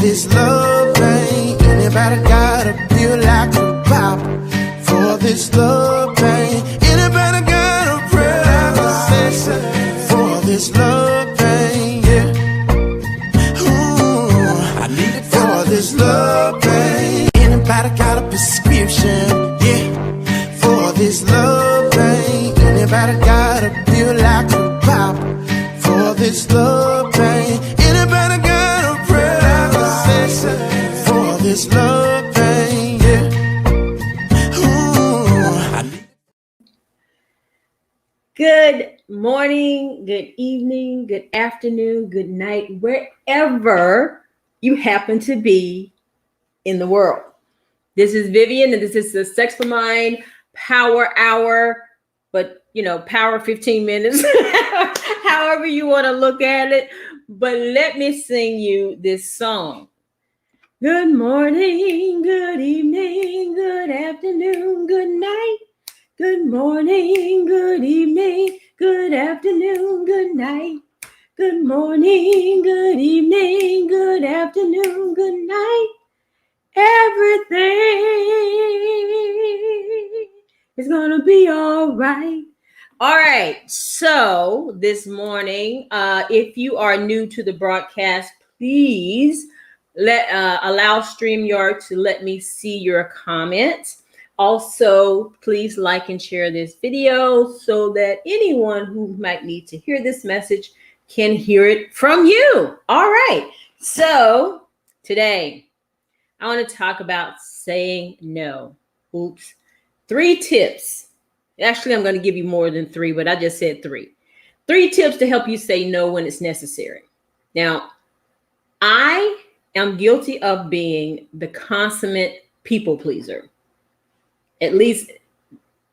this love pain. Anybody gotta feel like a pop for this love pain. Anybody gotta pray like a sister for this love pain, yeah. Ooh, I need it for this love pain. Anybody got a prescription, yeah, for this love pain. Anybody gotta feel like a pop for this love pain. Anybody gotta pray like a sister for this love pain, yeah. Good morning, good evening, good afternoon, good night, wherever you happen to be in the world. This is Vivian, and this is the Sex for Mind Power Hour, but power 15 minutes, however you want to look at it. But let me sing you this song. Good morning, good evening, good afternoon, good night. Good morning, good evening, good afternoon, good night. Good morning, good evening, good afternoon, good night. Everything is gonna be all right. All right, so this morning, if you are new to the broadcast, please allow StreamYard to let me see your comments. Also, please like and share this video so that anyone who might need to hear this message can hear it from you. All right, so today I want to talk about saying no. Oops. 3 tips. Actually, I'm going to give you more than 3, but I just said 3. 3 tips to help you say no when it's necessary. Now, I am guilty of being the consummate people pleaser. At least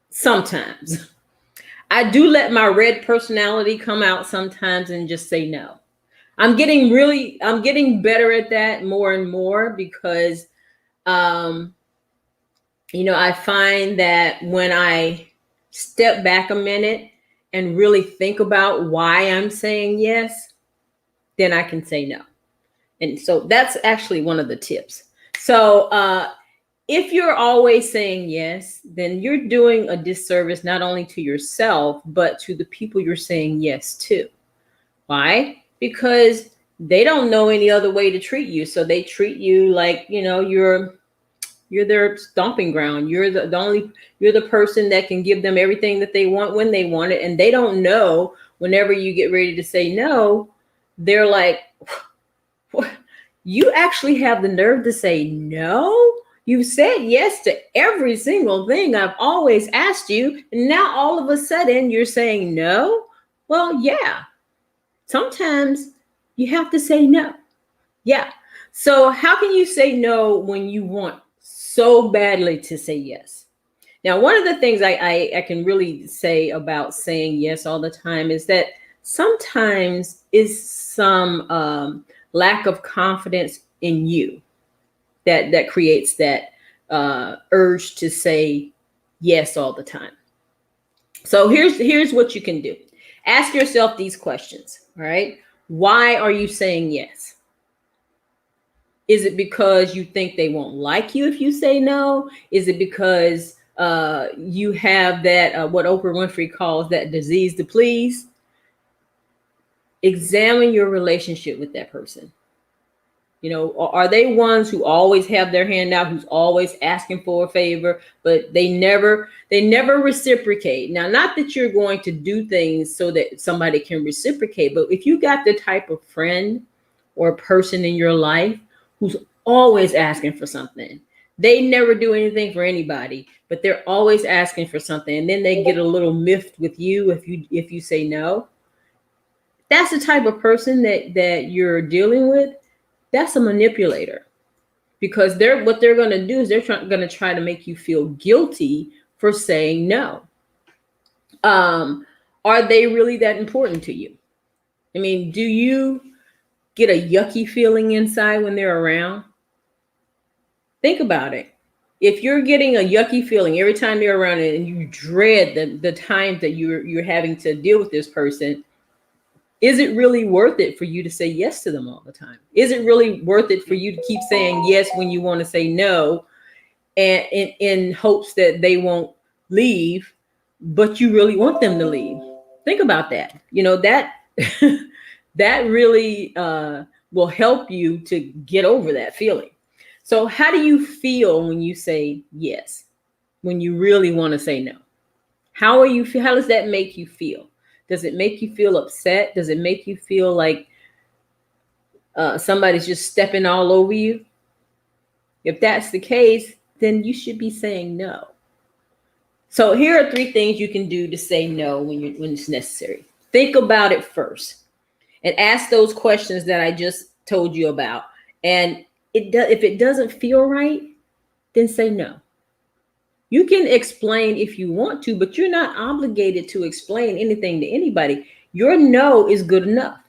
sometimes. I do let my red personality come out sometimes and just say no. I'm getting better at that more and more because, I find that when I step back a minute and really think about why I'm saying yes, then I can say no. And so that's actually one of the tips. So, if you're always saying yes, then you're doing a disservice not only to yourself, but to the people you're saying yes to. Why? Because they don't know any other way to treat you. So they treat you like, you're their stomping ground. You're the person that can give them everything that they want when they want it. And they don't know whenever you get ready to say no, they're like, what? You actually have the nerve to say no? You said yes to every single thing I've always asked you. And now all of a sudden you're saying no? Well, yeah. Sometimes you have to say no. Yeah. So how can you say no when you want so badly to say yes? Now, one of the things I can really say about saying yes all the time is that sometimes is some lack of confidence in you that creates that urge to say yes all the time. So here's what you can do. Ask yourself these questions, all right? Why are you saying yes? Is it because you think they won't like you if you say no? Is it because you have that, what Oprah Winfrey calls that disease to please? Examine your relationship with that person. Are they ones who always have their hand out, who's always asking for a favor, but they never reciprocate? Now, not that you're going to do things so that somebody can reciprocate, but if you got the type of friend or person in your life who's always asking for something, they never do anything for anybody, but they're always asking for something, and then they get a little miffed with you if you say no. That's the type of person that you're dealing with. That's a manipulator, because what they're going to do is they're going to try to make you feel guilty for saying no. Are they really that important to you? I mean, do you get a yucky feeling inside when they're around? Think about it. If you're getting a yucky feeling every time they're around and you dread the time that you're having to deal with this person, Is it really worth it for you to say yes to them all the time? Is it really worth it for you to keep saying yes when you want to say no, and in hopes that they won't leave, but you really want them to leave? Think about that. That that really will help you to get over that feeling. So how do you feel when you say yes, when you really want to say no? How does that make you feel? Does it make you feel upset? Does it make you feel like somebody's just stepping all over you? If that's the case, then you should be saying no. So here are 3 things you can do to say no when it's necessary. Think about it first and ask those questions that I just told you about. And if it doesn't feel right, then say no. You can explain if you want to, but you're not obligated to explain anything to anybody. Your no is good enough.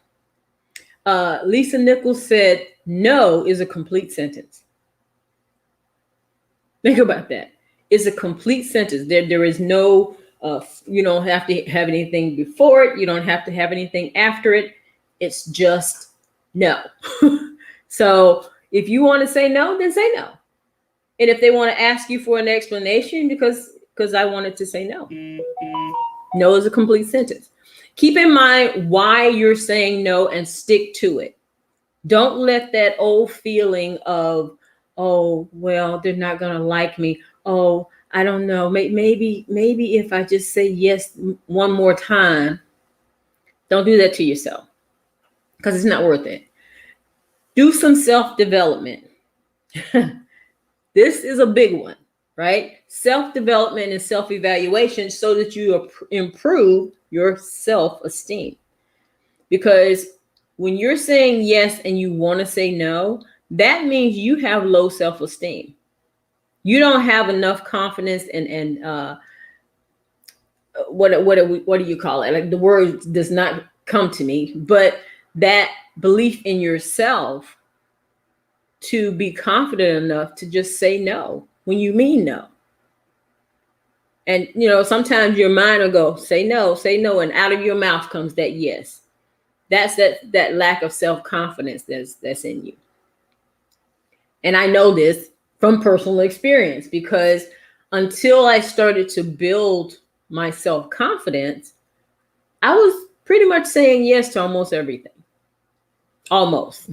Lisa Nichols said, no is a complete sentence. Think about that. It's a complete sentence. There is no, you don't have to have anything before it. You don't have to have anything after it. It's just no. So if you want to say no, then say no. And if they want to ask you for an explanation, because I wanted to say no. No is a complete sentence. Keep in mind why you're saying no and stick to it. Don't let that old feeling of, oh, well, they're not going to like me. Oh, I don't know. Maybe if I just say yes one more time. Don't do that to yourself, because it's not worth it. Do some self-development. This is a big one, right? Self-development and self-evaluation so that you improve your self-esteem. Because when you're saying yes and you want to say no, that means you have low self-esteem. You don't have enough confidence and what do you call it? Like, the word does not come to me, but that belief in yourself to be confident enough to just say no when you mean no. And sometimes your mind will go, say no, and out of your mouth comes that yes. That's that lack of self-confidence that's in you. And I know this from personal experience, because until I started to build my self-confidence, I was pretty much saying yes to almost everything. Almost.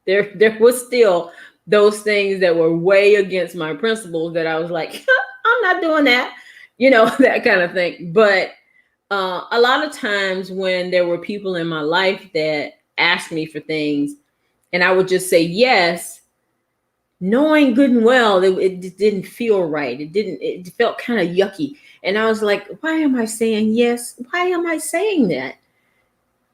There was still those things that were way against my principles that I was like, I'm not doing that, that kind of thing. But a lot of times when there were people in my life that asked me for things and I would just say yes, knowing good and well that it didn't feel right. It felt kind of yucky. And I was like, why am I saying yes? Why am I saying that?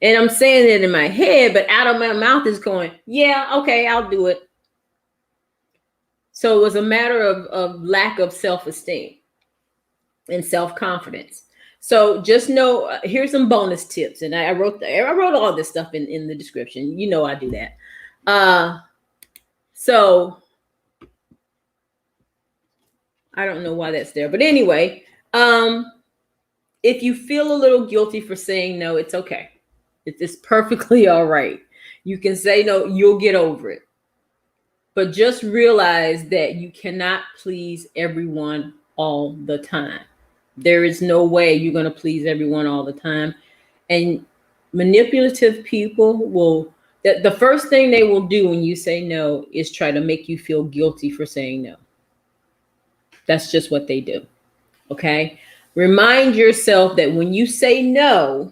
And I'm saying it in my head, but out of my mouth is going, yeah, okay, I'll do it. So it was a matter of lack of self-esteem and self-confidence. So just know, here's some bonus tips. And I wrote all this stuff in the description. I do that. So I don't know why that's there. But anyway, if you feel a little guilty for saying no, it's okay. It's perfectly all right. You can say no, you'll get over it. But just realize that you cannot please everyone all the time. There is no way you're going to please everyone all the time. And manipulative people the first thing they will do when you say no is try to make you feel guilty for saying no. That's just what they do. Okay? Remind yourself that when you say no,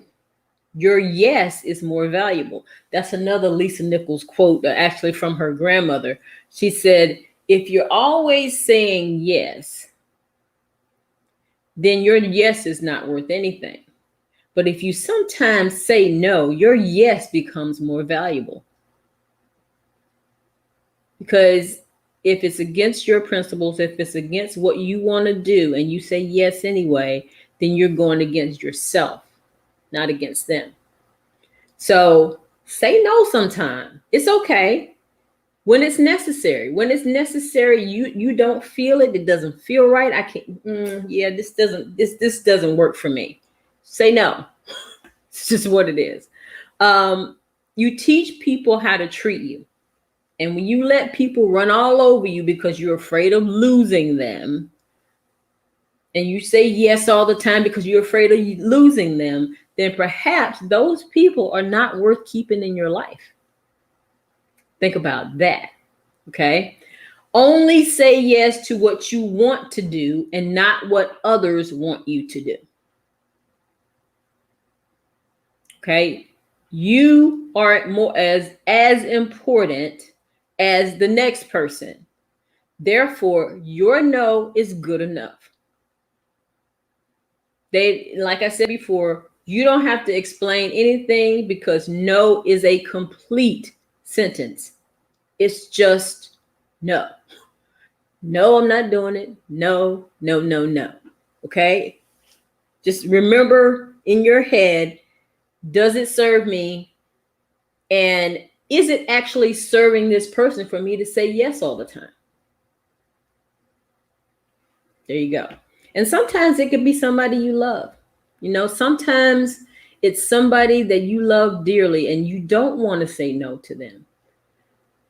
your yes is more valuable. That's another Lisa Nichols quote, actually from her grandmother. She said, if you're always saying yes, then your yes is not worth anything. But if you sometimes say no, your yes becomes more valuable. Because if it's against your principles, if it's against what you want to do and you say yes anyway, then you're going against yourself, not against them. So say no sometime. It's okay when it's necessary. When it's necessary, you don't feel it. It doesn't feel right. I can't. This doesn't work for me. Say no. It's just what it is. You teach people how to treat you. And when you let people run all over you because you're afraid of losing them, and you say yes all the time because you're afraid of losing them, then perhaps those people are not worth keeping in your life. Think about that, okay? Only say yes to what you want to do and not what others want you to do. Okay? You are more as important as the next person. Therefore, your no is good enough. Like I said before, you don't have to explain anything because no is a complete sentence. It's just no. No, I'm not doing it. No, no, no, no. Okay? Just remember in your head, does it serve me? And is it actually serving this person for me to say yes all the time? There you go. And sometimes it could be somebody you love. You know, sometimes it's somebody that you love dearly and you don't want to say no to them.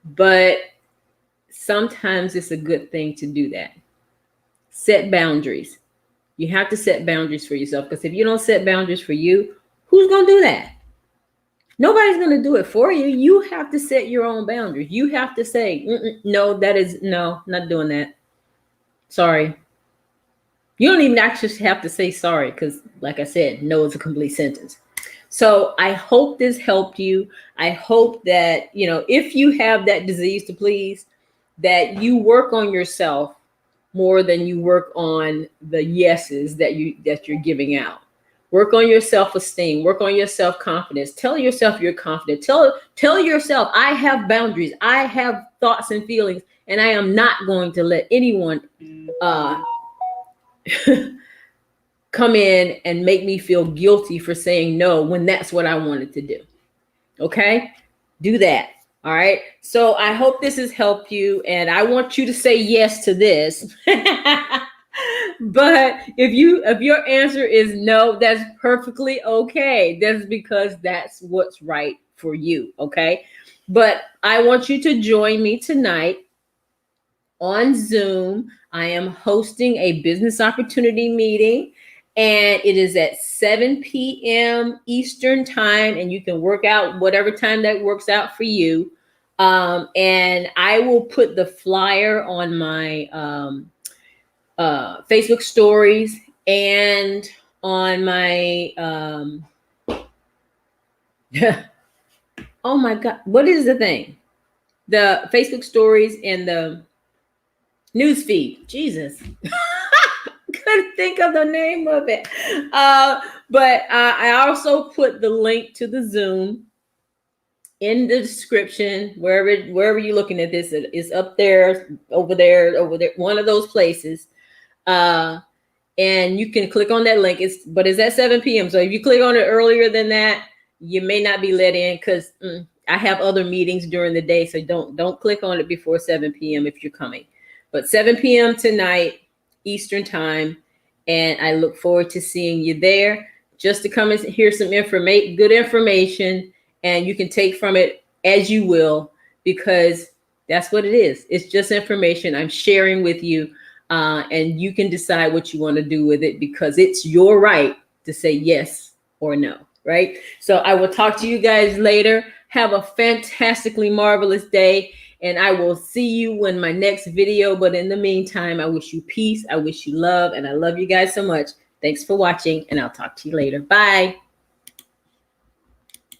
But sometimes it's a good thing to do that. Set boundaries. You have to set boundaries for yourself, because if you don't set boundaries for you, who's going to do that? Nobody's going to do it for you. You have to set your own boundaries. You have to say, no, not doing that. Sorry. You don't even actually have to say sorry because, like I said, no is a complete sentence. So I hope this helped you. I hope that, if you have that disease to please, that you work on yourself more than you work on the yeses that you're giving out. Work on your self-esteem. Work on your self-confidence. Tell yourself you're confident. Tell yourself, I have boundaries. I have thoughts and feelings, and I am not going to let anyone come in and make me feel guilty for saying no when that's what I wanted to do. Okay? Do that. All right. So I hope this has helped you, and I want you to say yes to this. But if your answer is no, that's perfectly okay. That's because that's what's right for you. Okay. But I want you to join me tonight on Zoom. I am hosting a business opportunity meeting, and it is at 7 p.m. Eastern time, and you can work out whatever time that works out for you. And I will put the flyer on my Facebook stories and on my oh my God, what is the thing? The Facebook stories and the news feed. Jesus. Couldn't think of the name of it. But I also put the link to the Zoom in the description, wherever you're looking at this. It's up there, over there, one of those places. And you can click on that link. It's at 7 p.m. So if you click on it earlier than that, you may not be let in, because I have other meetings during the day. So don't click on it before 7 p.m. if you're coming. But 7 p.m. tonight, Eastern time. And I look forward to seeing you there, just to come and hear some good information, and you can take from it as you will, because that's what it is. It's just information I'm sharing with you, and you can decide what you want to do with it, because it's your right to say yes or no, right? So I will talk to you guys later. Have a fantastically marvelous day. And I will see you in my next video. But in the meantime, I wish you peace. I wish you love. And I love you guys so much. Thanks for watching. And I'll talk to you later. Bye.